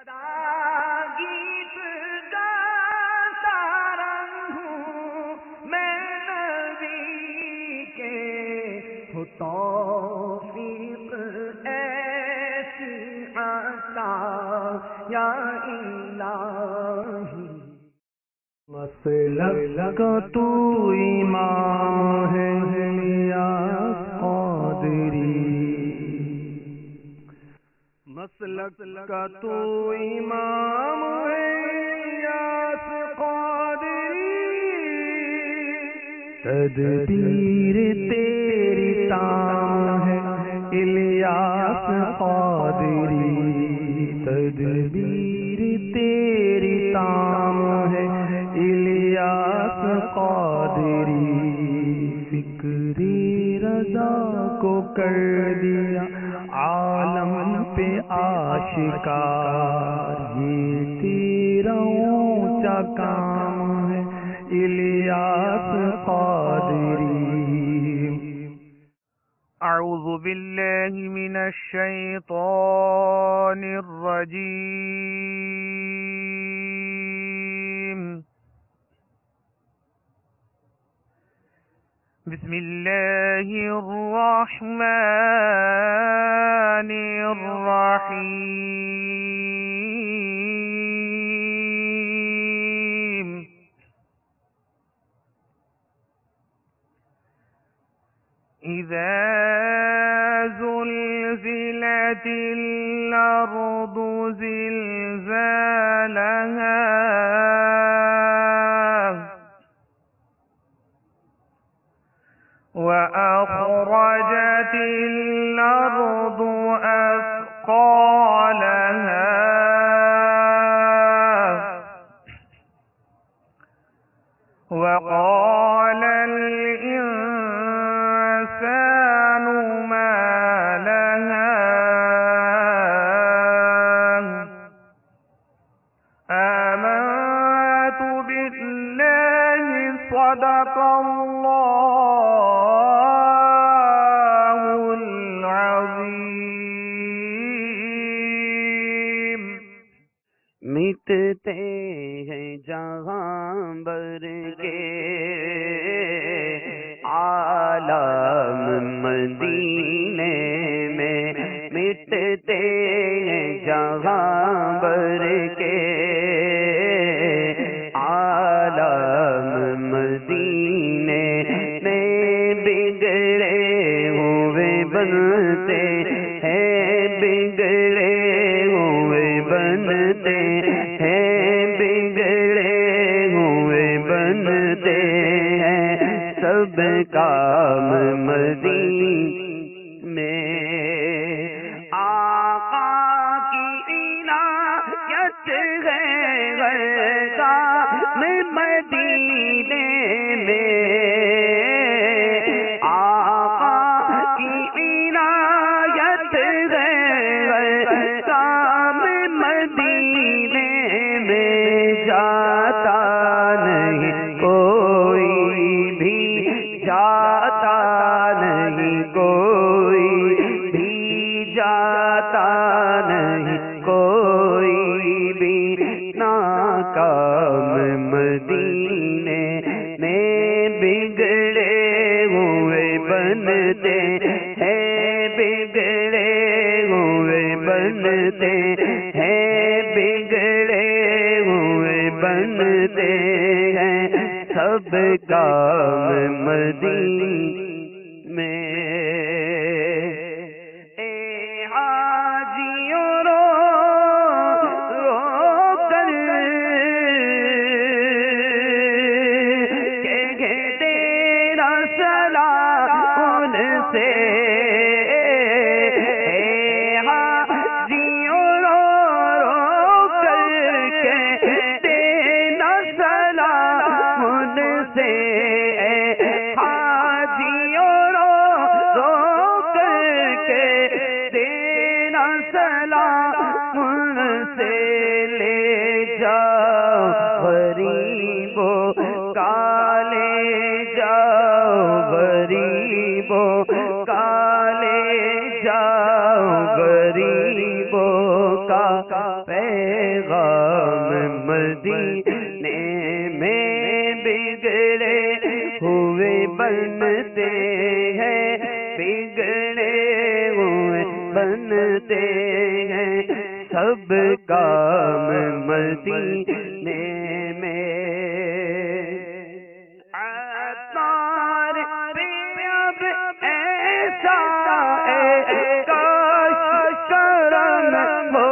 گیت گاتا رہوں میں نبی کے، ہو توفیق ایسی عطا یا الہی۔ مسلک کا تو امام ہے یا قادری، مسلک کا تو امام ہے یا قادری، تدبیر تیری تام ہے الیاس قادری، تدبیر تیری تام ہے الیاس قادری، فکری رضا کو کر دیا عالم پہ آشکار، یہ تیرا اونچا کام ہے الیاس قادری۔ اعوذ باللہ من الشیطان الرجیم، بسم اللہ الرحمن الرحیم، اذا زلزلت الارض زلزالها وأخرجت الأرض أثقالها وقال الإنسان ما لها آمنت بالله صدق الله العظیم۔ مٹتے ہیں جہاں بر کے عالم مدینے میں، مٹتے ہیں جہاں بر کے عالم مدینے میں، بگڑے ہوئے بنتے ہیں، بگڑے ہوئے بنتے ہیں، بگڑے ہوئے بنتے ہیں، سب کام مدینے میں، آقا کی عنایت ہے ہر کام مدینے میں، آقا کی عنایت ہے ہر کام مدینے میں، جاتا نہیں کوئی بھی، جاتا نہیں کوئی بھی، جاتا نہیں کوئی بھی، ناکام مدینے میں، بگڑے ہوئے بنتے ہیں، بگڑے ہوئے بنتے ہیں، بگڑے ہوئے بنتے ہیں، سب کام مدینے میں۔ اے حاجیوں رو رو کر کہ تیرا سلام ان سے، اے حاجیوں رو رو کر کہ تیرا سلام ان سے، اے حاجی پیغام مدینے میں بگڑے ہوئے بنتے ہیں، بگڑے ہوئے بنتے ہیں، سب کام مدینے میں۔ عطار پہ اب ایسا کاش کرم ہو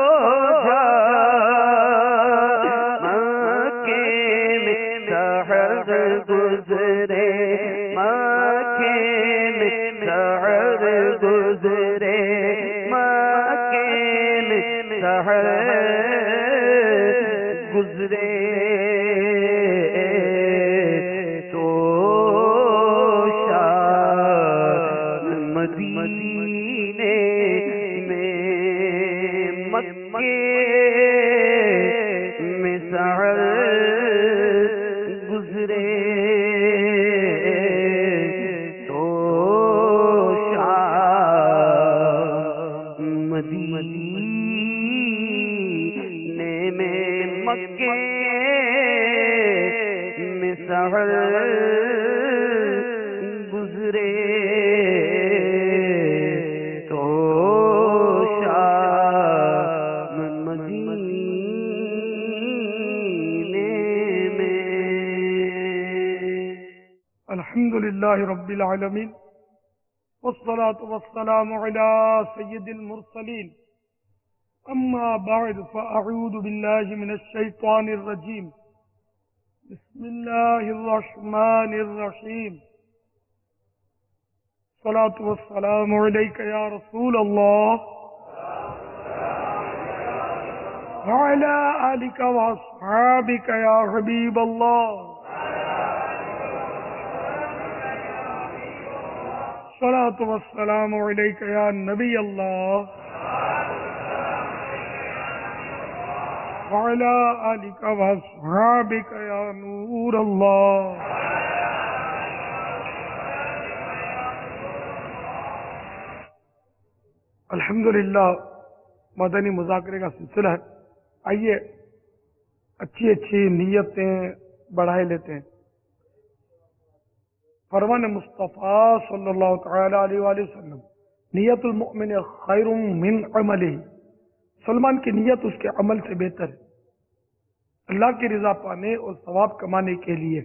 جائے، مکے میں سحر گزرے، مکے میں سحر گزرے، مکے میں سحر گزرے، تو شام مدینے میں، مکے میں سحر گزرے، تو شام مدینے میں، مکے میں سحر گزرے، تو شام مدینے میں۔ الحمدللہ رب العالمین، والصلاة والسلام على سید المرسلین، اما بعد فاعوذ باللہ من الشیطان الرجیم، بسم اللہ الرحمن الرحیم، الصلاة والسلام علیک یا رسول اللہ وعلى آلک واصحابک یا حبیب اللہ، الصلاة والسلام علیک یا نبی اللہ وعلى آلک واصحابک یا نور اللہ۔ الحمدللہ مدنی مذاکرے کا سلسلہ ہے، آئیے اچھی اچھی نیتیں بڑھائے لیتے ہیں۔ فرمان مصطفیٰ صلی اللہ تعالی علیہ وآلہ وسلم، نیت المؤمن خیر من عملہ، مسلمان کی نیت اس کے عمل سے بہتر ہے۔ اللہ کی رضا پانے اور ثواب کمانے کے لیے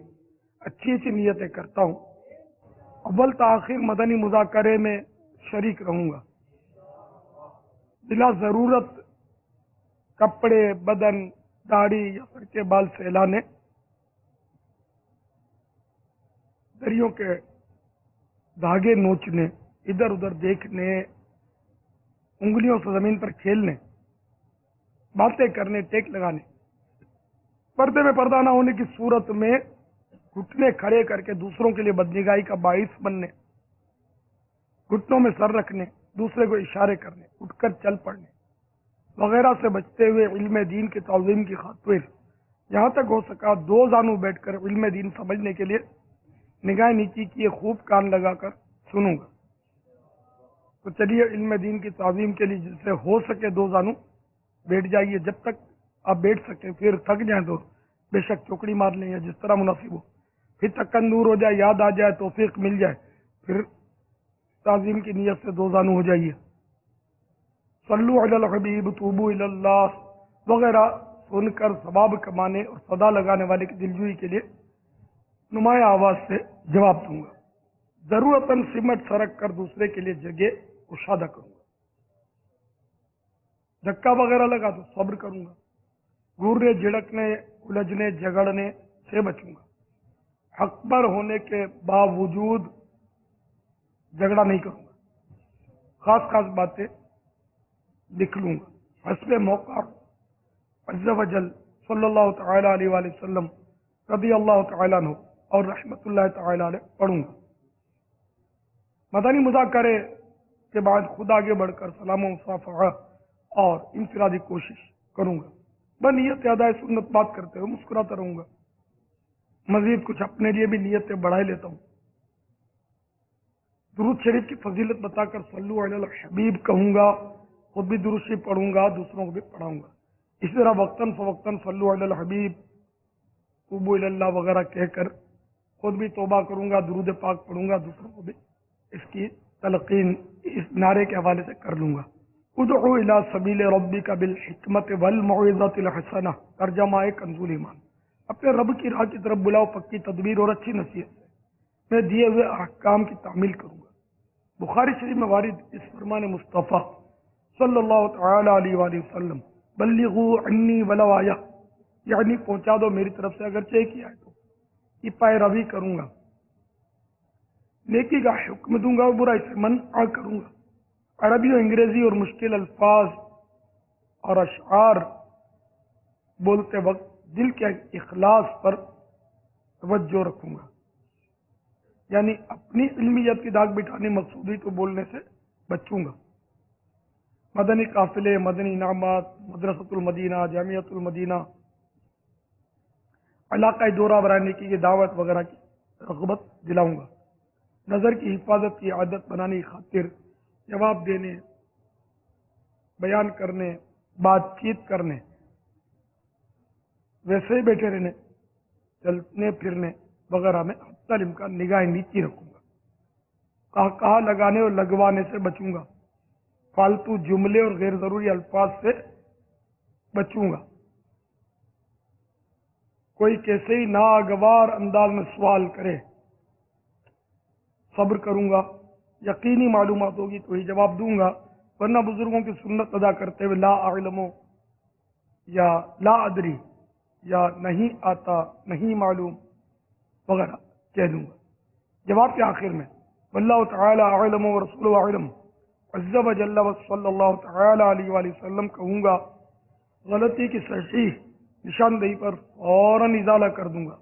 اچھی اچھی نیتیں کرتا ہوں۔ اول تاخیر مدنی مذاکرے میں شریک رہوں گا، بلا ضرورت کپڑے، بدن، داڑھی یا سر کے بال سہلانے، دریوں کے دھاگے نوچنے، ادھر ادھر دیکھنے، انگلیوں سے زمین پر کھیلنے، باتیں کرنے، ٹیک لگانے، پردے میں پردہ نہ ہونے کی صورت میں گھٹنے کھڑے کر کے دوسروں کے لیے بدنگاہی کا باعث بننے، گھٹنوں میں سر رکھنے، دوسرے کو اشارے کرنے، اٹھ کر چل پڑنے وغیرہ سے بچتے ہوئے علم دین کی تعظیم کی خاطر جہاں تک ہو سکا دو زانوں بیٹھ کر علم دین سمجھنے کے لیے نگاہ نیچی کیے خوب کان لگا کر سنوں گا۔ تو چلیے علم دین کی تعظیم کے لیے جس سے ہو سکے دو زانوں بیٹھ جائیے، جب تک آپ بیٹھ سکیں، پھر تھک جائیں تو بے شک چوکڑی مار لیں یا جس طرح مناسب ہو، پھر تھکن دور ہو جائے، یاد آ جائے، توفیق مل جائے، پھر تعظیم کی نیت سے دو زانوں ہو جائیے۔ صلو علی الحبیب توبو الی اللہ وغیرہ سن کر ثواب کمانے اور صدا لگانے والے کی دلجوئی کے لیے نمایاں آواز سے جواب دوں گا۔ ضرورتاً سمٹ سرک کر دوسرے کے لیے جگہ کشادہ کروں گا۔ دھکا وغیرہ لگا تو صبر کروں گا، گھورنے، جھڑکنے، الجھنے، جھگڑنے سے بچوں گا۔ حق پر ہونے کے باوجود جھگڑا نہیں کروں گا، خاص خاص باتیں لکھ لوں گا۔ حسب موقع عز و جل صلی اللہ تعالی علیہ وآلہ وسلم رضی اللہ تعالیٰ عنہ اور رحمت اللہ تعالی علیہ پڑھوں گا۔ مدنی مذاکرے کے بعد خود آگے بڑھ کر سلام و مصافحہ اور انفرادی کوشش کروں گا۔ بنیت ادائے سنت بات کرتے ہوئے مسکراتا رہوں گا۔ مزید کچھ اپنے لیے بھی نیتیں بڑھائے لیتا ہوں۔ درود شریف کی فضیلت بتا کر صلو علی الحبیب کہوں گا، خود بھی درود شریف پڑھوں گا، دوسروں کو بھی پڑھاؤں گا۔ اسی طرح وقتاً فوقتاً صلو علی الحبیب، توبو الی اللہ وغیرہ کہہ کر خود بھی توبہ کروں گا، درود پاک پڑھوں گا، دوسروں کو بھی اس کی تلقین اس نعرے کے حوالے سے کر لوں گا۔ ادعو الی سبیل ربک بالحکمت والموعظۃ الحسنہ، ترجمہ کنز ایمان، اپنے رب کی راہ کی طرف بلاؤ پکی تدبیر اور اچھی نصیحت سے، میں دیے ہوئے احکام کی تعمیل کروں گا۔ بخاری شریف میں وارد اس فرمان مصطفیٰ صلی اللہ تعالی علیہ وآلہ وسلم، بلغوا عنی ولو آیہ، یعنی پہنچا دو میری طرف سے اگرچہ ایک ہی آئے تو، کی پیروی کروں گا، نیکی کا حکم دوں گا اور برائی سے منع کروں گا۔ عربی و انگریزی اور مشکل الفاظ اور اشعار بولتے وقت دل کے اخلاص پر توجہ رکھوں گا، یعنی اپنی علمیت کی داغ بٹھانے مقصودی تو بولنے سے بچوں گا۔ مدنی قافلے، مدنی انعامات، مدرسۃ المدینہ، جامعۃ المدینہ، علاقۂ دورہ برانے کی دعوت وغیرہ کی رغبت دلاؤں گا۔ نظر کی حفاظت کی عادت بنانے کی خاطر جواب دینے، بیان کرنے، بات چیت کرنے، ویسے ہی بیٹھے رہنے، چلنے پھرنے وغیرہ میں حتی الامکان نگاہ نیچی رکھوں گا۔ کہا لگانے اور لگوانے سے بچوں گا۔ فالتو جملے اور غیر ضروری الفاظ سے بچوں گا۔ کوئی کیسے ہی ناگوار انداز میں سوال کرے، صبر کروں گا، یقینی معلومات ہوگی تو ہی جواب دوں گا، ورنہ بزرگوں کی سنت ادا کرتے ہوئے لا اعلم یا لا ادری یا نہیں آتا، نہیں معلوم وغیرہ کہہ دوں گا۔ جواب کے آخر میں واللہ تعالی اعلم ورسولہ اعلم عز وجل وصلی اللہ تعالی علیہ وآلہ وسلم کہوں گا۔ غلطی کی صحیح نشاندہی پر فوراً ازالہ کر دوں گا۔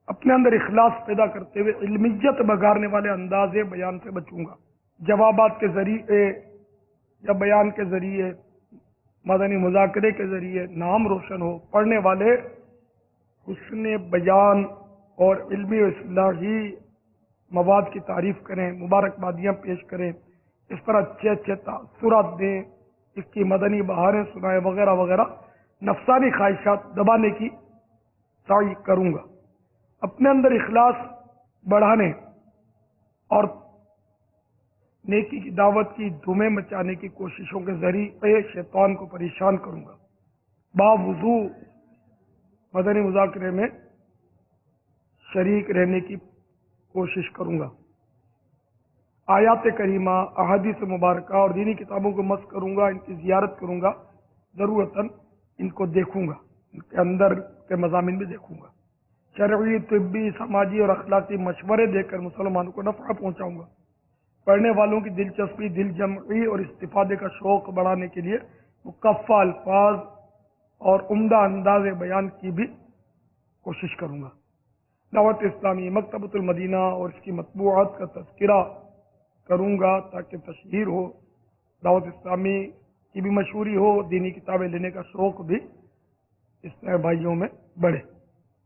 اپنے اندر اخلاص پیدا کرتے ہوئے علمیت بگاڑنے والے انداز بیان سے بچوں گا۔ جوابات کے ذریعے یا بیان کے ذریعے، مدنی مذاکرے کے ذریعے نام روشن ہو، پڑھنے والے حسن بیان اور علمی و اصلاحی مواد کی تعریف کریں، مبارکبادیاں پیش کریں، اس پر اچھے اچھے تاثرات دیں، اس کی مدنی بہاریں سنائیں وغیرہ وغیرہ، نفسانی خواہشات دبانے کی سعی کروں گا۔ اپنے اندر اخلاص بڑھانے اور نیکی کی دعوت کی دھومیں مچانے کی کوششوں کے ذریعے شیطان کو پریشان کروں گا۔ باوضو مدنی مذاکرے میں شریک رہنے کی کوشش کروں گا۔ آیات کریمہ، احادیث مبارکہ اور دینی کتابوں کو مس کروں گا، ان کی زیارت کروں گا، ضرورتاً ان کو دیکھوں گا، ان کے اندر کے مضامین بھی دیکھوں گا۔ شرعی، طبی، سماجی اور اخلاقی مشورے دے کر مسلمانوں کو نفع پہنچاؤں گا۔ پڑھنے والوں کی دلچسپی، دل جمعی اور استفادے کا شوق بڑھانے کے لیے مکفّہ الفاظ اور عمدہ انداز بیان کی بھی کوشش کروں گا۔ دعوت اسلامی، مکتبۃ المدینہ اور اس کی مطبوعات کا تذکرہ کروں گا تاکہ تشہیر ہو، دعوت اسلامی کی بھی مشہوری ہو، دینی کتابیں لینے کا شوق بھی اس طرح بھائیوں میں بڑھے۔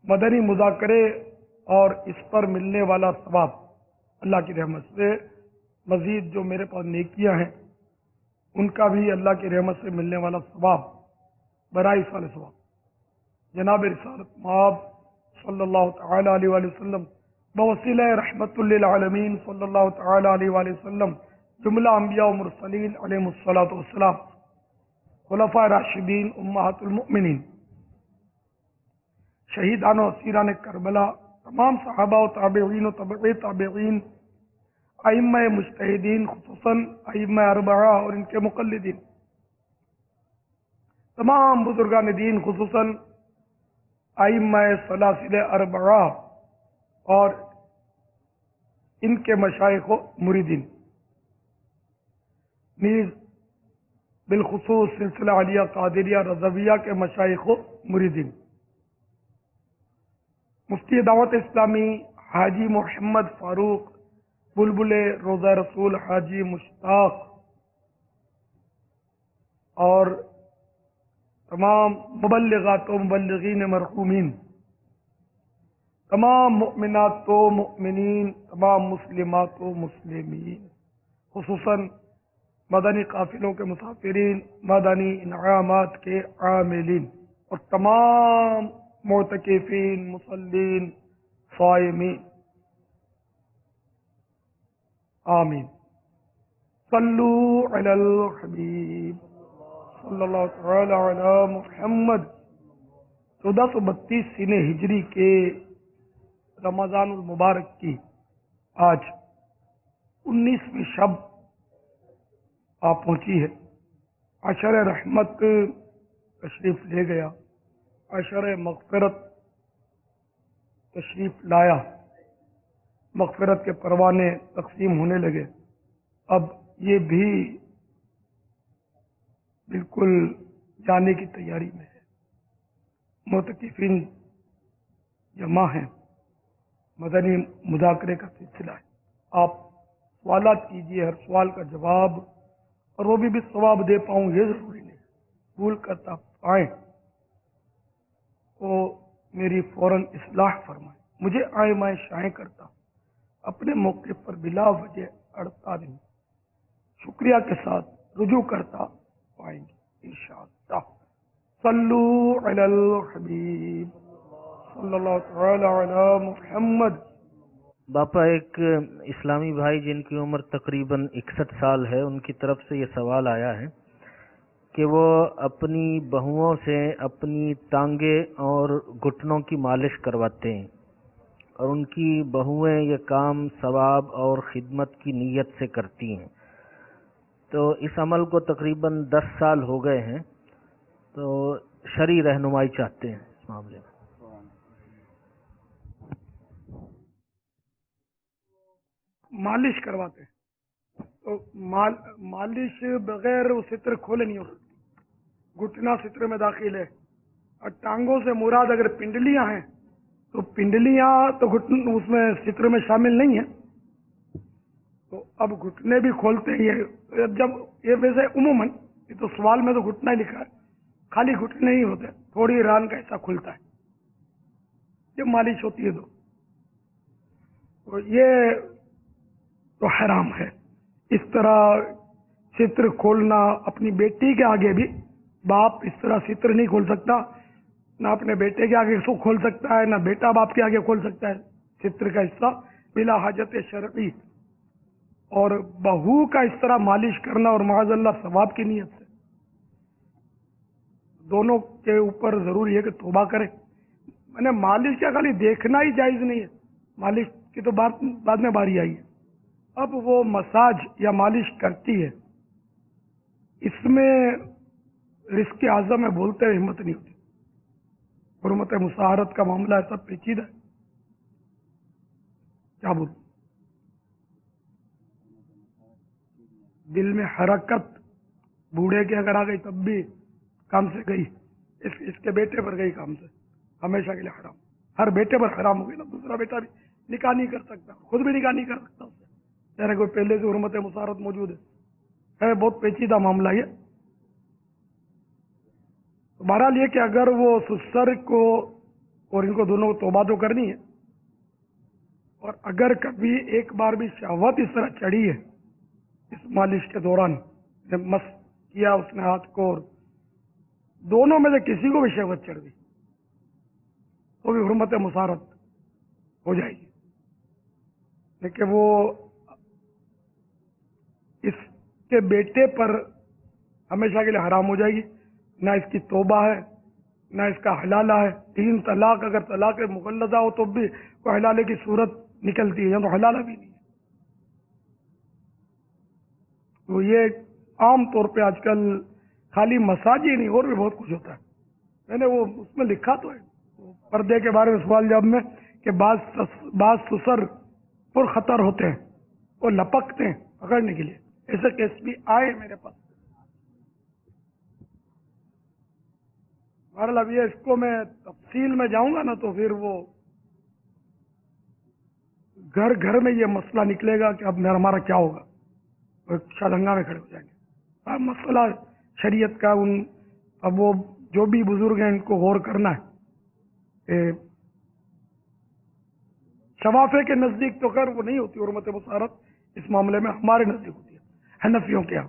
مدنی مذاکرے اور اس پر ملنے والا ثواب، اللہ کی رحمت سے مزید جو میرے پاس نیکیاں ہیں ان کا بھی اللہ کی رحمت سے ملنے والا ثواب برائے سال ثواب، جناب رسالت مآب صلی اللہ تعالی علیہ وآلہ وسلم بوسیلہ رحمت للعالمین صلی اللہ تعالی علیہ وآلہ وسلم، جملہ انبیاء و مرسلین علیہم الصلاۃ والسلام، خلفاء راشدین، امہات المؤمنین، شہیدان و اسیران کربلا، تمام صحابہ و تابعین و تبع تابعین، ائمہ مجتہدین خصوصاً ائمہ اربعہ اور ان کے مقلدین، تمام بزرگان دین خصوصاً ائمہ سلاسل اربعہ اور ان کے مشائخ و مریدین، نیز بالخصوص سلسلہ عالیہ قادریہ رضویہ کے مشائخ و مریدین، مفتی دعوت اسلامی حاجی محمد فاروق بلبل روضہ رسول حاجی مشتاق اور تمام مبلغات و مبلغین مرحومین، تمام مؤمنات و مؤمنین، تمام مسلمات و مسلمین، خصوصاً مدنی قافلوں کے مسافرین، مدنی انعامات کے عاملین اور تمام معتکفین، مصلین، صائمین، آمین۔ صلو علی الحبیب صلی اللہ تعالی علی محمد۔ 1432 سینہ ہجری کے رمضان المبارک کی آج 19ویں شب آ پہنچی ہے۔ عشر رحمت تشریف لے گیا، عشر مغفرت تشریف لایا، مغفرت کے پروانے تقسیم ہونے لگے۔ اب یہ بھی بالکل جانے کی تیاری میں ہے، معتکفین جمع ہیں، مدنی مذاکرے کا سلسلہ ہے۔ آپ سوالات کیجئے، ہر سوال کا جواب، اور وہ بھی ثواب دے پاؤں یہ ضروری نہیں، بھول کرتا پائیں تو میری فوراً اصلاح فرمائیں۔ مجھے آئے میں شائیں کرتا، اپنے موقف پر بلا وجہ اڑتا نہیں، شکریہ کے ساتھ رجوع کرتا پائیں گے انشاءاللہ۔ صلو علی الحبیب صلی اللہ تعالی علی محمد۔ باپا، ایک اسلامی بھائی جن کی عمر تقریباً 61 سال ہے، ان کی طرف سے یہ سوال آیا ہے کہ وہ اپنی بہوؤں سے اپنی ٹانگیں اور گھٹنوں کی مالش کرواتے ہیں، اور ان کی بہویں یہ کام ثواب اور خدمت کی نیت سے کرتی ہیں، تو اس عمل کو تقریباً 10 سال ہو گئے ہیں، تو شرعی رہنمائی چاہتے ہیں اس معاملے میں۔ مالش کرواتے ہیں تو مالش بغیر وہ ستر کھولے نہیں ہو سکتی، گھٹنا ستر میں داخل ہے، اور ٹانگوں سے مراد اگر پنڈلیاں ہیں تو پنڈلیاں تو گھٹن اس میں ستر میں شامل نہیں ہیں، تو اب گھٹنے بھی کھولتے ہی ہیں۔ جب یہ ویسے عموماً یہ تو سوال میں تو گھٹنا ہی لکھا ہے، خالی گھٹنے ہی ہوتے، تھوڑی ران کا حصہ کھلتا ہے جب مالش ہوتی ہے تو یہ تو حرام ہے۔ اس طرح ستر کھولنا، اپنی بیٹی کے آگے بھی باپ اس طرح ستر نہیں کھول سکتا، نہ اپنے بیٹے کے آگے سو کھول سکتا ہے، نہ بیٹا باپ کے آگے کھول سکتا ہے ستر کا حصہ بلا حاجت شرعی۔ اور بہو کا اس طرح مالش کرنا اور معاذ اللہ ثواب کی نیت سے، دونوں کے اوپر ضروری ہے کہ توبہ کرے۔ میں نے مالش کیا خالی دیکھنا ہی جائز نہیں ہے، مالش کی تو بعد میں باری آئی ہے۔ اب وہ مساج یا مالش کرتی ہے، اس میں رزق اعظم میں بولتے ہوئے ہمت نہیں ہوتی، حرمت مساہرت کا معاملہ ہے، سب پیچیدہ ہے، کیا بول دل میں حرکت بوڑھے کے اگر آ گئی تب بھی کام سے گئی، اس کے بیٹے پر گئی کام سے، ہمیشہ کے لیے حرام، ہر بیٹے پر حرام ہو گئی نا، دوسرا بیٹا بھی نکاح نہیں کر سکتا، خود بھی نکاح نہیں کر سکتا اس سے، یعنی کوئی پہلے سے حرمت مسارت موجود ہے بہت پیچیدہ معاملہ یہ۔ بہرحال یہ کہ اگر وہ سسر کو اور ان کو دونوں کو توبہ تو کرنی ہے، اور اگر کبھی ایک بار بھی شہوت اس طرح چڑھی ہے اس مالش کے دوران، جب مس کیا اس نے ہاتھ کو اور دونوں میں سے کسی کو بھی شہوت چڑھ گئی تو بھی حرمت مسارت ہو جائے گی، لیکن وہ اس کے بیٹے پر ہمیشہ کے لیے حرام ہو جائے گی، نہ اس کی توبہ ہے نہ اس کا حلالہ ہے۔ 3 طلاق اگر طلاق مغلظہ ہو تو بھی کوئی حلالے کی صورت نکلتی ہے، یا تو حلالہ بھی نہیں ہے۔ تو یہ عام طور پہ آج کل خالی مساج ہی نہیں اور بھی بہت کچھ ہوتا ہے، میں نے وہ اس میں لکھا تو ہے پردے کے بارے میں سوال جواب میں کہ بعض سسر پر خطر ہوتے ہیں، وہ لپکتے ہیں پکڑنے کے لیے، ایسے کیس بھی آئے میرے پاس۔ بہرحال اب یہ اس کو میں تفصیل میں جاؤں گا نا تو پھر وہ گھر گھر میں یہ مسئلہ نکلے گا کہ اب ہمارا کیا ہوگا، شادنگا میں کھڑے ہو جائیں گے۔ اب مسئلہ شریعت کا اب وہ جو بھی بزرگ ہیں ان کو غور کرنا ہے کہ شوافے کے نزدیک تو خیر وہ نہیں ہوتی حرمت مسارت، اس معاملے میں ہمارے نزدیک ہوتی ہے حنفیوں کے یہاں،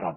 7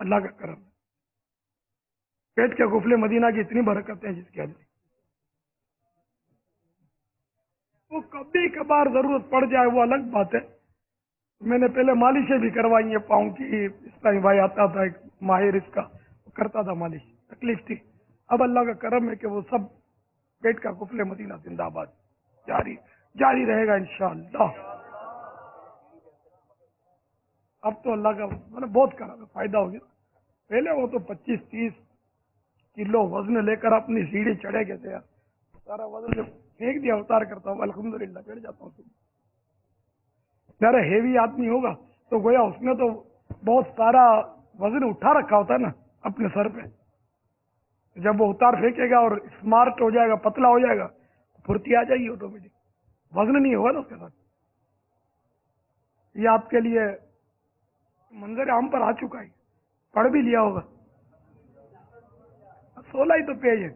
اللہ کا کرم ہے. پیٹ کے غفلے مدینہ کی اتنی برکتیں جس کی حد نہیں. وہ کبھی کبھار ضرورت پڑ جائے وہ الگ بات ہے. میں نے پہلے مالشیں بھی کروائی ہیں پاؤں کی. اسلامی بھائی آتا تھا ایک ماہر اس کا, وہ کرتا تھا مالش, تکلیف تھی. اب اللہ کا کرم ہے کہ وہ سب پیٹ کا غفلے مدینہ زندہ آباد جاری رہے گا انشاءاللہ. اب تو اللہ کا بہت کرا فائدہ ہو گیا. پہلے وہ تو 25-30 کلو وزن لے کر اپنی سیڑھی چڑھے گئے تھے یار. سارا وزن پھینک دیا, اتار کرتا ہوں الحمدللہ, چڑھ جاتا ہوں. ذرا ہیوی آدمی ہوگا تو گویا اس نے تو بہت سارا وزن اٹھا رکھا ہوتا ہے نا اپنے سر پہ. جب وہ اتار پھینکے گا اور اسمارٹ ہو جائے گا, پتلا ہو جائے گا, پھرتی آ جائے گی آٹومیٹک. وزن نہیں ہوگا نا اس کے ساتھ. یہ آپ کے لیے منظر عام پر آ چکا ہے, پڑھ بھی لیا ہوگا. 16 ہی تو پیج ہے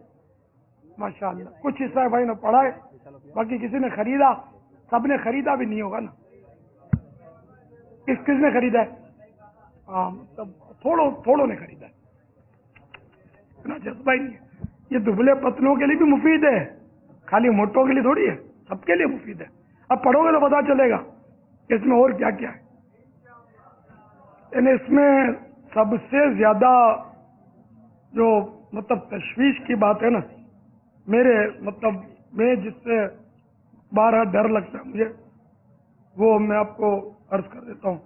ماشاءاللہ. کچھ حصہ بھائی نے پڑھا ہے, باقی کسی نے خریدا, سب نے خریدا بھی نہیں ہوگا نا. کس نے خریدا ہے؟ ہاں, تھوڑوں نے خریدا ہے, اتنا جذبہ ہی نہیں ہے. یہ دبلے پتلوں کے لیے بھی مفید ہے, خالی موٹوں کے لیے تھوڑی ہے, سب کے لیے مفید ہے. اب پڑھو گے تو پتا چلے گا کہ اس میں اور کیا کیا ہے. یعنی اس میں سب سے زیادہ جو تشویش کی بات ہے نا, میرے میں جس سے بارہ ڈر لگتا ہے مجھے, وہ میں آپ کو عرض کر دیتا ہوں.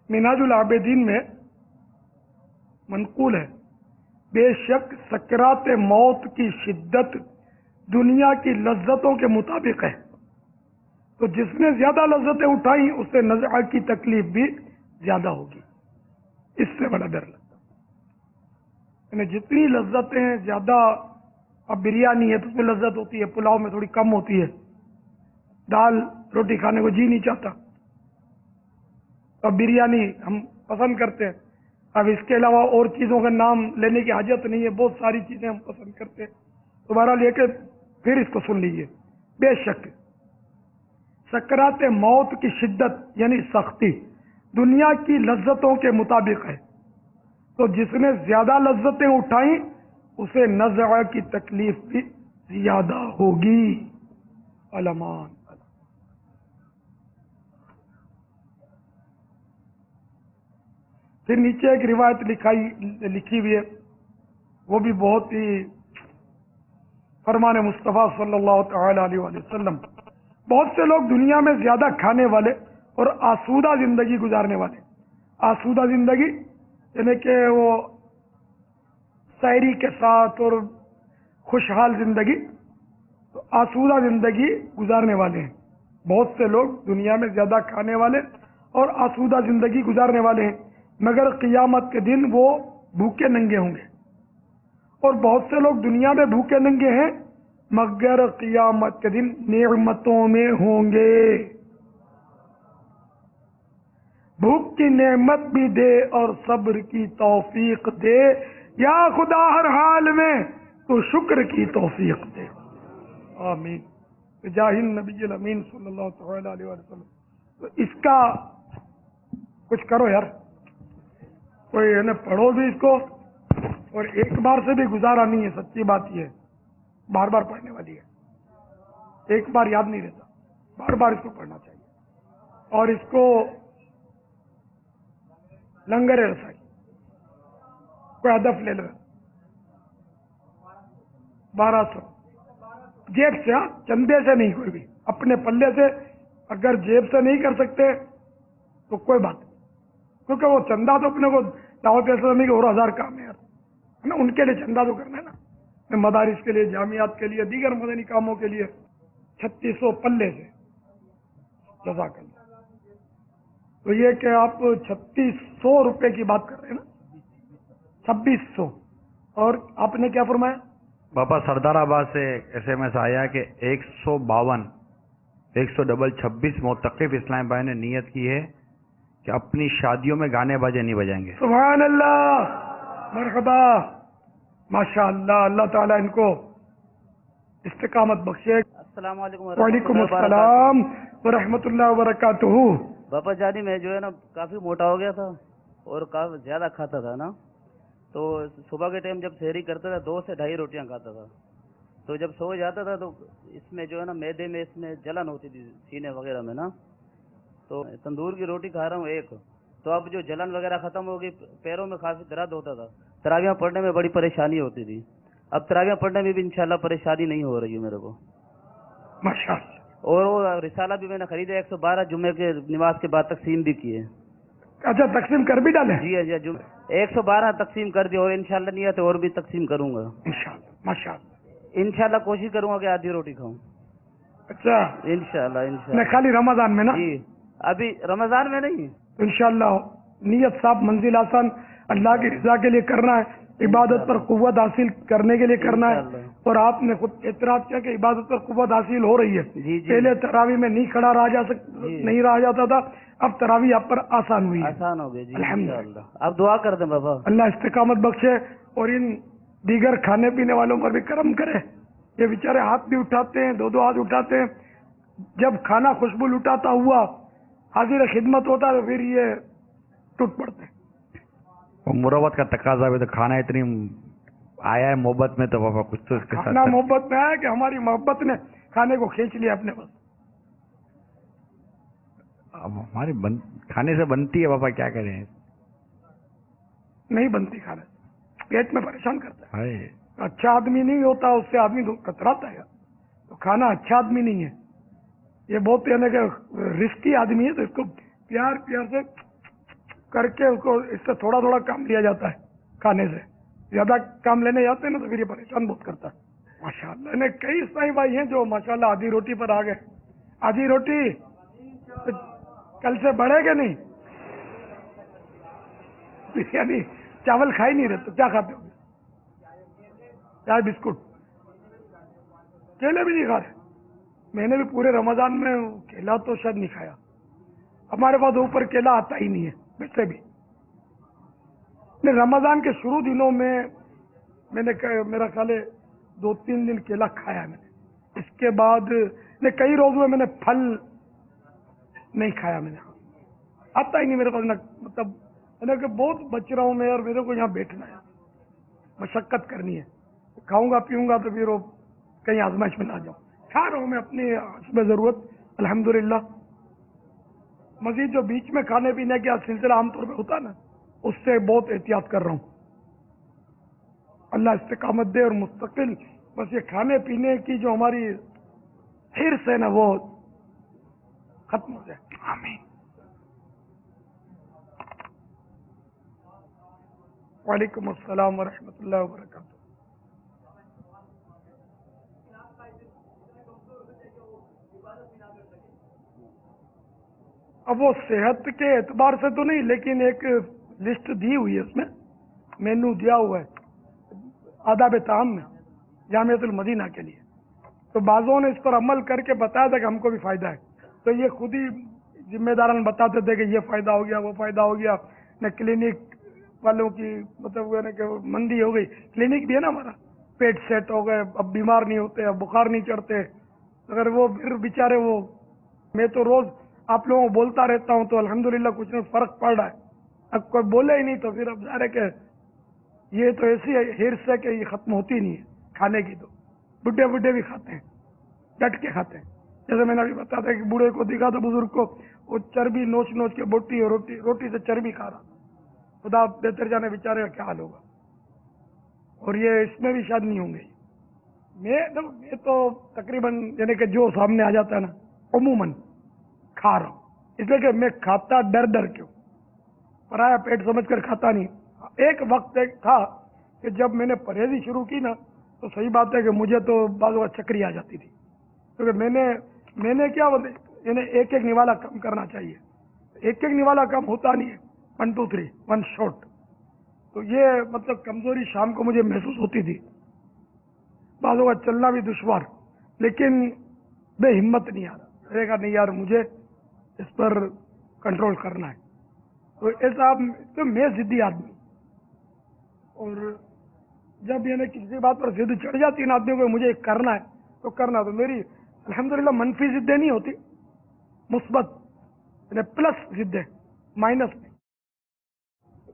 منہاج العابدین میں منقول ہے, بے شک سکرات موت کی شدت دنیا کی لذتوں کے مطابق ہے, تو جس نے زیادہ لذتیں اٹھائیں اسے نزع کی تکلیف بھی زیادہ ہوگی. اس سے بڑا ڈر لگتا. یعنی جتنی لذتیں زیادہ, اب بریانی ہے تو اس میں لذت ہوتی ہے, پلاؤ میں تھوڑی کم ہوتی ہے, دال روٹی کھانے کو جی نہیں چاہتا, اب بریانی ہم پسند کرتے ہیں. اب اس کے علاوہ اور چیزوں کا نام لینے کی حاجت نہیں ہے, بہت ساری چیزیں ہم پسند کرتے ہیں. دوبارہ لے کے پھر اس کو سن لیجیے. بے شک سکرات موت کی شدت یعنی سختی دنیا کی لذتوں کے مطابق ہے, تو جس نے زیادہ لذتیں اٹھائیں اسے نزع کی تکلیف بھی زیادہ ہوگی. علمان. پھر نیچے ایک روایت لکھی ہوئی ہے, وہ بھی بہت ہی فرمان مصطفیٰ صلی اللہ تعالی علیہ وآلہ وسلم. بہت سے لوگ دنیا میں زیادہ کھانے والے اور آسودہ زندگی گزارنے والے. آسودہ زندگی یعنی کہ وہ سیری کے ساتھ اور خوشحال زندگی, تو آسودہ زندگی گزارنے والے ہیں. بہت سے لوگ دنیا میں زیادہ کھانے والے اور آسودہ زندگی گزارنے والے ہیں, مگر قیامت کے دن وہ بھوکے ننگے ہوں گے. اور بہت سے لوگ دنیا میں بھوکے ننگے ہیں مگر قیامت کے دن نعمتوں میں ہوں گے. بھوک کی نعمت بھی دے اور صبر کی توفیق دے, یا خدا ہر حال میں تو شکر کی توفیق دے. آمین. بجاہ النبی الامین صلی اللہ تعالی علیہ وسلم. تو اس کا کچھ کرو یار, کوئی پڑھو بھی اس کو, اور ایک بار سے بھی گزارا نہیں ہے. سچی بات یہ ہے, بار بار پڑھنے والی ہے. ایک بار یاد نہیں رہتا, بار بار اس کو پڑھنا چاہیے. اور اس کو لنگر رسائی کوئی ہدف لے لو, 1200 جیب سے, چندے سے نہیں, کوئی بھی اپنے پلے سے. اگر جیب سے نہیں کر سکتے تو کوئی بات نہیں, کیونکہ وہ چندہ تو اپنے کو دعوت اسلامی کے اور 1000 کام ہے یار نا, ان کے لیے چندہ تو کرنا ہے نا, مدارس کے لیے, جامعات کے لیے, دیگر مدنی کاموں کے لیے. 3600 پلے سے. جزاک اللہ. تو یہ کہ آپ 3600 روپے کی بات کر رہے ہیں نا, 2600. اور آپ نے کیا فرمایا؟ باپا سردار آباد سے SMS آیا کہ 152 100 معتکف اسلام بھائی نے نیت کی ہے کہ اپنی شادیوں میں گانے باجے نہیں بجائیں گے. سبحان اللہ, مرحبا, ماشاء اللہ. اللہ تعالیٰ ان کو استقامت بخشے. السلام علیکم. وعلیکم السلام ورحمۃ اللہ وبرکاتہ. باپا جانی میں جو ہے نا کافی موٹا ہو گیا تھا, اور کافی زیادہ کھاتا تھا نا، تو صبح کے ٹائم جب سحری کرتا تھا 2 سے 2.5 روٹیاں کھاتا تھا، تو جب سو جاتا تھا تو اس میں جو ہے نا معدے میں اس میں جلن ہوتی تھی سینے وغیرہ میں نا، تو تندور کی روٹی کھا رہا ہوں ایک، تو اب جو جلن وغیرہ ختم ہو گئی، پیروں میں کافی درد ہوتا تھا، تراویح پڑھنے میں بڑی پریشانی ہوتی تھی، اب تراویح پڑھنے میں بھی انشاءاللہ پریشانی نہیں ہو رہی ہے میرے کو، ماشاءاللہ. اور وہ رسالہ بھی میں نے خریدا 112 جمعے کے نماز کے بعد تقسیم بھی کیے. اچھا تقسیم کر بھی ڈالے؟ جی جی 112 تقسیم کر دی، اور انشاءاللہ نیت ہے اور بھی تقسیم کروں گا انشاءاللہ. ماشاءاللہ. انشاءاللہ کوشش کروں گا کہ آدھی روٹی کھاؤں اچھا انشاءاللہ خالی رمضان میں نا؟ جی ابھی رمضان میں نہیں. انشاءاللہ نیت صاحب، منزل آسان، اللہ کی رضا کے لیے کرنا ہے، عبادت پر قوت حاصل کرنے کے لیے کرنا ہے. انشاءاللہ. اور آپ نے خود اعتراف کیا کہ عبادت پر قوت حاصل ہو رہی ہے. جی جی پہلے تراویح میں نہیں کھڑا رہا جی. نہیں رہا جاتا تھا، اب تراویح آپ پر آسان ہوئی ہے. آسان ہو گئی جی الحمدللہ. انشاءاللہ. آپ دعا کر دیں بابا. اللہ استقامت بخشے اور ان دیگر کھانے پینے والوں پر بھی کرم کرے. یہ بیچارے ہاتھ بھی اٹھاتے ہیں، 2 ہاتھ اٹھاتے ہیں، جب کھانا خوشبو لٹاتا ہوا حاضر خدمت ہوتا ہے تو پھر یہ ٹوٹ پڑتے ہیں. مروت کا تقاضا بھی تو کھانا اتنی آیا ہے محبت میں، تو بابا کچھ تو اس کے ساتھ کھانا محبت میں آیا کہ ہماری محبت نے کھانے کو کھینچ لیا اپنے پاس. اب ہماری کھانے سے بنتی ہے بابا، کیا کریں. نہیں بنتی کھانے، پیٹ میں پریشان کرتا ہے. ہائے. اچھا آدمی نہیں ہوتا اس سے آدمی کتراتا ہے. تو کھانا اچھا آدمی نہیں ہے، یہ بہت یعنی کہ رسکی آدمی ہے، تو اس کو پیار سے کر کے اس کو اس سے تھوڑا تھوڑا کام لیا جاتا ہے. کھانے سے زیادہ کام لینے جاتے ہیں نا تو پھر یہ پریشان بہت کرتا ہے. ماشاءاللہ انہیں کئی اسلامی بھائی ہیں جو ماشاءاللہ آدھی روٹی پر آ گئے. آدھی روٹی کل سے بڑھے گے نہیں؟ یعنی چاول کھا ہی نہیں رہتے، کیا کھاتے ہو؟ چائے بسکٹ، کیلے بھی نہیں کھاتے. میں نے بھی پورے رمضان میں کیلا تو شاید نہیں کھایا. ہمارے پاس اوپر کیلا آتا ہی نہیں ہے ویسے بھی. رمضان کے شروع دنوں میں نے میرا خیال ہے 2-3 دن کیلا کھایا میں نے. اس کے بعد کئی روزوں میں نے پھل نہیں کھایا. میں نے آتا ہی نہیں میرے پاس، مطلب کہ بہت بچ رہا ہوں میں، اور میرے کو یہاں بیٹھنا ہے، مشقت کرنی ہے. کھاؤں گا پیوں گا تو پھر وہ کہیں آزمائش میں نہ جاؤں. کھا رہا ہوں میں اپنی حسب ضرورت الحمدللہ. مزید جو بیچ میں کھانے پینے کا سلسلہ عام طور پہ ہوتا ہے نا، اس سے بہت احتیاط کر رہا ہوں. اللہ استقامت دے اور مستقل بس یہ کھانے پینے کی جو ہماری حرص ہے نا وہ ختم ہو جائے. آمین. وعلیکم السلام ورحمۃ اللہ وبرکاتہ. اب وہ صحت کے اعتبار سے تو نہیں، لیکن ایک لسٹ دی ہوئی ہے، اس میں مینو دیا ہوا ہے آداب طعام میں جامعۃ المدینہ کے لیے. تو بعضوں نے اس پر عمل کر کے بتایا تھا کہ ہم کو بھی فائدہ ہے. تو یہ خود ہی ذمہ داران بتاتے تھے کہ یہ فائدہ ہو گیا، وہ فائدہ ہو گیا. نہ کلینک والوں کی مطلب کہ مندی ہو گئی. کلینک بھی ہے نا ہمارا، پیٹ سیٹ ہو گئے، اب بیمار نہیں ہوتے، اب بخار نہیں چڑھتے. اگر وہ پھر بیچارے وہ، میں تو روز آپ لوگوں کو بولتا رہتا ہوں تو الحمدللہ کچھ نہ فرق پڑ رہا ہے. اب کوئی بولے ہی نہیں تو پھر اب ظاہر ہے کہ یہ تو ایسی حرص ہے کہ یہ ختم ہوتی نہیں ہے کھانے کی. تو بڈھے بھی کھاتے ہیں، ڈٹ کے کھاتے ہیں. جیسے میں نے ابھی بتایا تھا کہ بوڑھے کو دکھا تھا بزرگ کو، وہ چربی نوچ کے بوٹی اور روٹی سے چربی کھا رہا. خدا بہتر جانے بیچارے کا کیا حال ہوگا. اور یہ اس میں بھی شاید نہیں ہوں گے. میں تو تقریباً یعنی کہ جو سامنے آ جاتا ہے نا عموماً کھا رہا ہوں، اس لیے کہ میں کھاتا ڈر کیوں، پرایا پیٹ سمجھ کر کھاتا نہیں. ایک وقت تھا کہ جب میں نے پرہیزی شروع کی نا تو صحیح بات ہے کہ مجھے تو بعض وقت چکری آ جاتی تھی. کیونکہ میں نے کیا یعنی ایک نوالا کم کرنا چاہیے. ایک نوالا کم ہوتا نہیں ہے، 1 2 3 1 شاٹ. تو یہ مطلب کمزوری شام کو مجھے محسوس ہوتی تھی. بعض وقت چلنا بھی دشوار، لیکن بے ہمت نہیں آ رہا رہے گا نہیں یار مجھے اس پر کنٹرول کرنا ہے. تو ایسا تو میں ضدی آدمی، اور جب یعنی کسی بات پر ضد چڑھ جاتی ہے نا آدمی کو مجھے کرنا ہے تو کرنا. تو میری الحمدللہ منفی ضدیں نہیں ہوتی، مثبت یعنی پلس ضدیں، مائنس نہیں.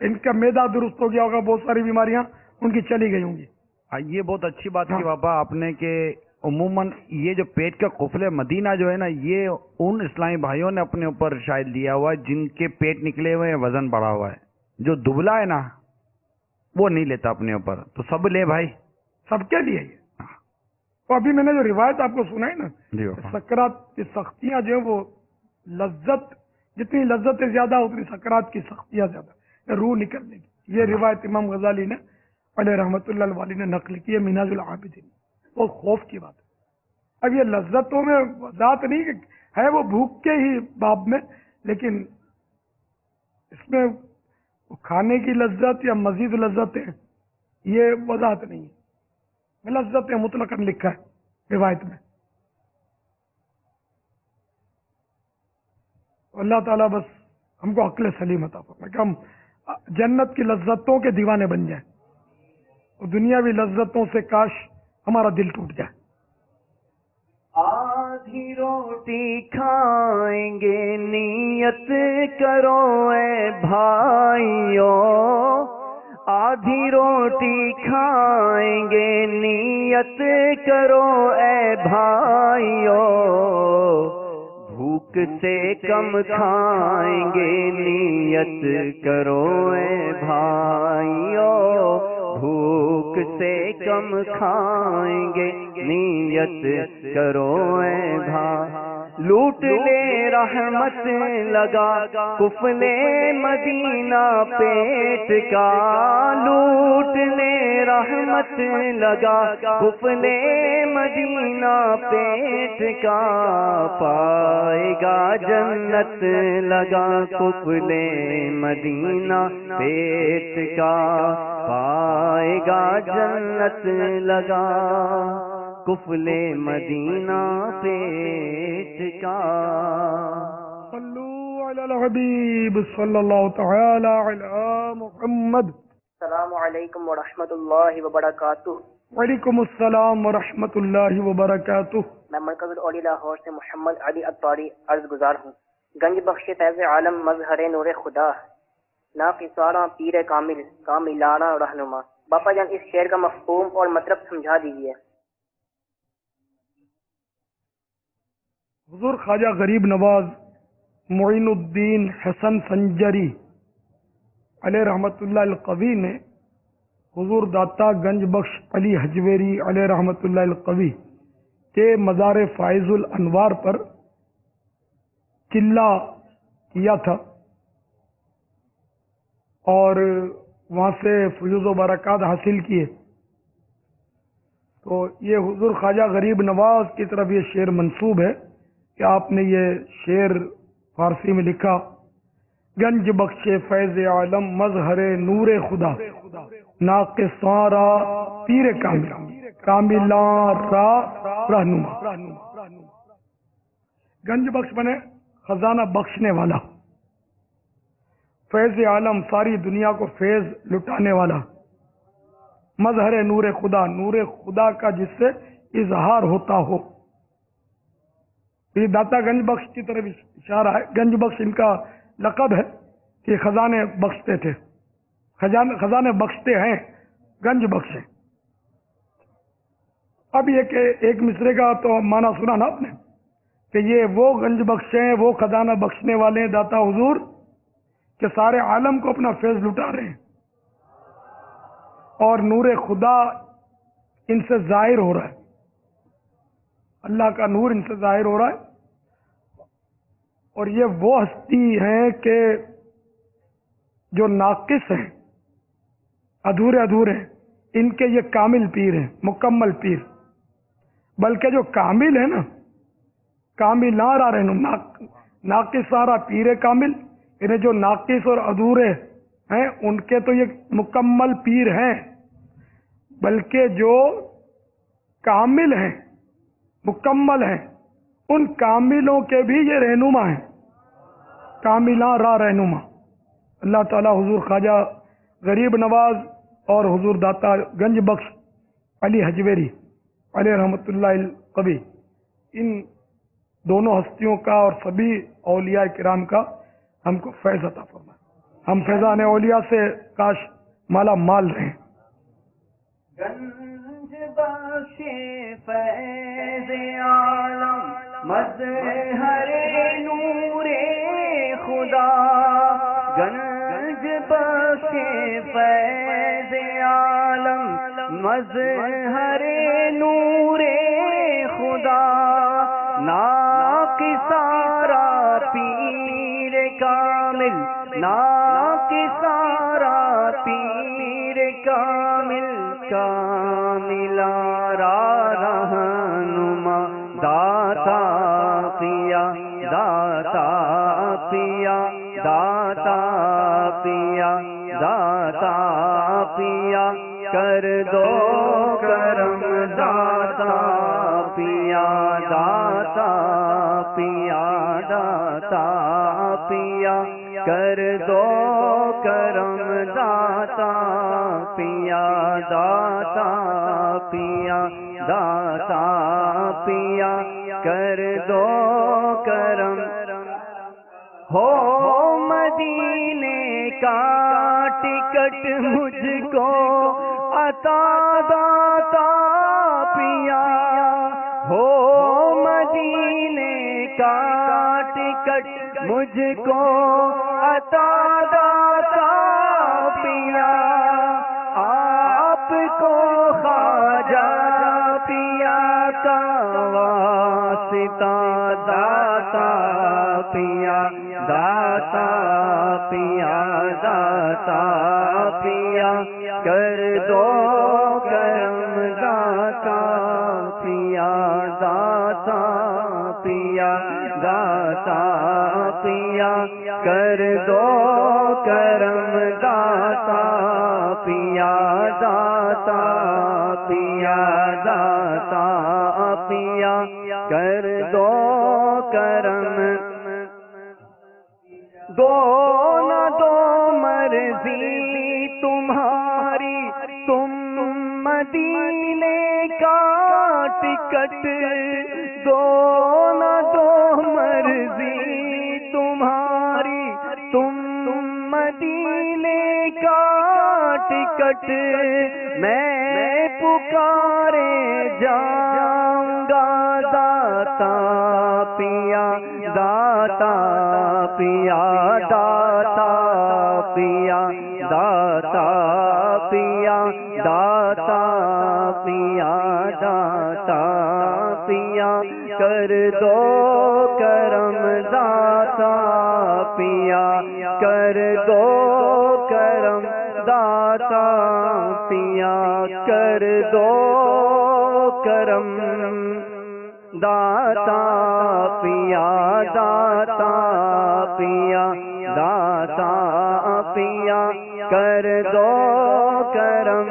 ان کا میدا درست ہو گیا ہوگا, بہت ساری بیماریاں ان کی چلی گئی ہوں گی. یہ بہت اچھی بات کی بابا آپ نے کہ عموماً یہ جو پیٹ کا قفل مدینہ جو ہے نا, یہ ان اسلامی بھائیوں نے اپنے اوپر شاید لیا ہوا ہے جن کے پیٹ نکلے ہوئے ہیں, وزن بڑھا ہوا ہے. جو دبلا ہے نا وہ نہیں لیتا اپنے اوپر, تو سب لے بھائی, سب کے لیے یہ. تو ابھی میں نے جو روایت آپ کو سنائی نا, جی سکرات کی سختیاں جو ہیں وہ لذت, جتنی لذتیں زیادہ اتنی سکرات کی سختیاں زیادہ, روح نکلنے کی. یہ روایت امام غزالی نے علیہ رحمۃ اللہ علیہ نے نقل کی ہے منہاج العابدین. بہت خوف کی بات ہے. اب یہ لذتوں میں وضاحت نہیں کہ ہے وہ بھوک کے ہی باب میں, لیکن اس میں کھانے کی لذت یا مزید لذتیں یہ وضاحت نہیں ہے. لذتیں مطلقاً لکھا ہے روایت میں. اللہ تعالیٰ بس ہم کو عقل سلیم عطا فرمائے کہ ہم جنت کی لذتوں کے دیوانے بن جائیں, اور دنیاوی لذتوں سے کاش ہمارا دل ٹوٹ جائے. آدھی روٹی کھائیں گے نیت کرو اے بھائیو, آدھی روٹی کھائیں گے نیت کرو اے بھائیو, بھوک سے کم کھائیں گے نیت کرو اے بھائیو, بھوک سے کم کھائیں گے نیت کرو اے بھائی. لوٹ لے رحمت لگا کفل مدینہ پیٹ کا, لوٹ لے رحمت لگا کفل مدینہ پیٹ کا, پائے گا جنت لگا کفل مدینہ پیٹ کا, پائے گا جنت لگا کفل مدینہ پیٹ کا. صلو علی الحبیب صلی اللہ تعالی علی محمد. السلام علیکم ورحمۃ اللہ وبرکاتہ. وعلیکم السلام ورحمۃ اللہ وبرکاتہ. میں مرکز الاولیاء لاہور سے محمد علی اطاری عرض گزار ہوں. گنج بخش فیض عالم مظہر نور خدا, ناقصاراں پیر کامل کاملانا رہنما. باپا جان اس شعر کا مفہوم اور مطلب سمجھا دیجیے. حضور خواجہ غریب نواز معین الدین حسن سنجری علیہ رحمۃ اللہ القوی نے حضور داتا گنج بخش علی حجویری علیہ رحمۃ اللہ القوی کے مزار فائز الانوار پر قلعہ کیا تھا, اور وہاں سے فیوز و برکات حاصل کیے. تو یہ حضور خواجہ غریب نواز کی طرف یہ شعر منسوب ہے کہ آپ نے یہ شعر فارسی میں لکھا. گنج بخش فیض عالم مظہر نور خدا, ناقصاں پیر کامل کاملاں را رہنما. گنج بخش بنے خزانہ بخشنے والا, فیض عالم ساری دنیا کو فیض لٹانے والا, مظہر نور خدا نور خدا کا جس سے اظہار ہوتا ہو. یہ داتا گنج بخش کی طرف اشارہ ہے. گنج بخش ان کا لقب ہے کہ خزانے بخشتے تھے, خزانے بخشتے ہیں, گنج بخش ہیں. اب یہ کہ ایک مصرے کا تو معنی سنا نا آپ نے کہ یہ وہ گنج بخش ہیں, وہ خزانہ بخشنے والے ہیں داتا حضور کہ سارے عالم کو اپنا فیض لٹا رہے ہیں, اور نور خدا ان سے ظاہر ہو رہا ہے, اللہ کا نور ان سے ظاہر ہو رہا ہے. اور یہ وہ ہستی ہیں کہ جو ناقص ہیں, ادھورے ادھورے ہیں, ان کے یہ کامل پیر ہیں, مکمل پیر. بلکہ جو کامل ہے نا, کامل آرا رہنما, ناقص آرا پیر کامل, انہیں جو ناقص اور ادھورے ہیں ان کے تو یہ مکمل پیر ہیں, بلکہ جو کامل ہیں مکمل ہیں ان کاملوں کے بھی یہ رہنما ہیں, کاملاں راہ رہنما. اللہ تعالیٰ حضور خواجہ غریب نواز اور حضور داتا گنج بخش علی حجویری علیہ رحمۃ اللہ القوی, ان دونوں ہستیوں کا اور سبھی اولیاء کرام کا ہم کو فیض عطا فرمائے. ہم فیضان اولیاء سے کاش مالا مال رہیں. گنج بخش فیض عالم مظہر نور خدا، گنج بخش فیض عالم مظہر نور خدا، ناقصارا پیر کامل، ناقصارا پیر کامل، کاملا را رہنما، داتا پیا داتا پیا داتا پیا داتا پیا، کر دو کرم داتا پیا داتا پیا داتا پیا، کر دو کرم داتا پیا داتا پیا داتا پیا، کر دو کرم. ہو مدینے کا ٹکٹ مجھ کو عطا داتا پیا، ہو مدینے کا ٹکٹ مجھ کو عطا داتا پیا، آپ کو خواجہ پیا کا واسطہ داتا پیا داتا پیا داتا پیا، کر دو کرم داتا پیا داتا پیا داتا پیا، کر دو کرم داتا پیا داتا پیا داتا پیا، کر دو کرم. دو نہ دو مرضی تمہاری، تم مدینے کا ٹکٹ، دو نہ دو مرضی تمہاری، تم مدینے کا ٹکٹ، میں پکارے جاؤں گا داتا پیا داتا پیا داتا پیا داتا پیا داتا پیا داتا پیا، کر دو کرم داتا پیا، کر دو کرم داتا پیا، کر دو کرم داتا پیا داتا پیا داتا پیا، کر دو کرم.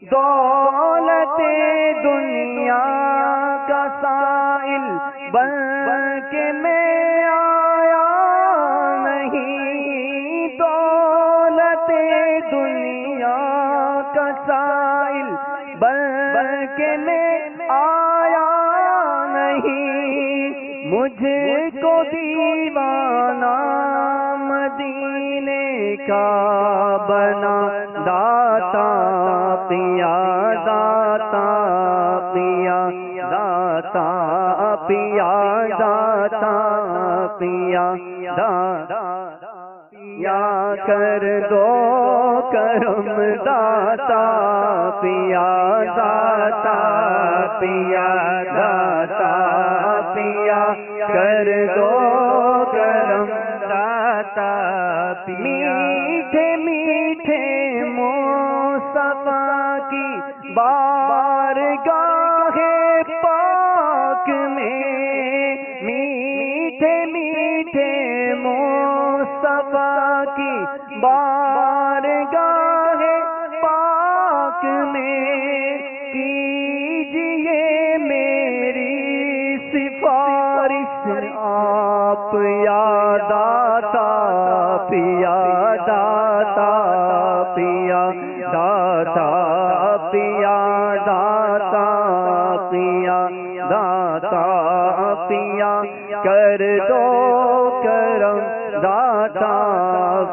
دولت دنیا کا سائل بن کے میں آیا نہیں، دولت دنیا کا سائل بن کے میں آیا نہیں، مجھ کو دیوانہ مدینے کا بنا داتا پیا داتا پیا داتا پیا داتا پیا داتا پیا، کر دو کرم داتا پیا داتا پیا داتا پیا، کر دو کرم داتا پیا. میٹھے میٹھے مصطفیٰ کی بارگاہ پاک میں، میٹھے میٹھے مصطفیٰ کی بارگاہ پاک میں، کیجئے میری سفارش آپ یا داتا پیا داتا پیا داتا پیا داتا پیا داتا پیا، کر دو کرم داتا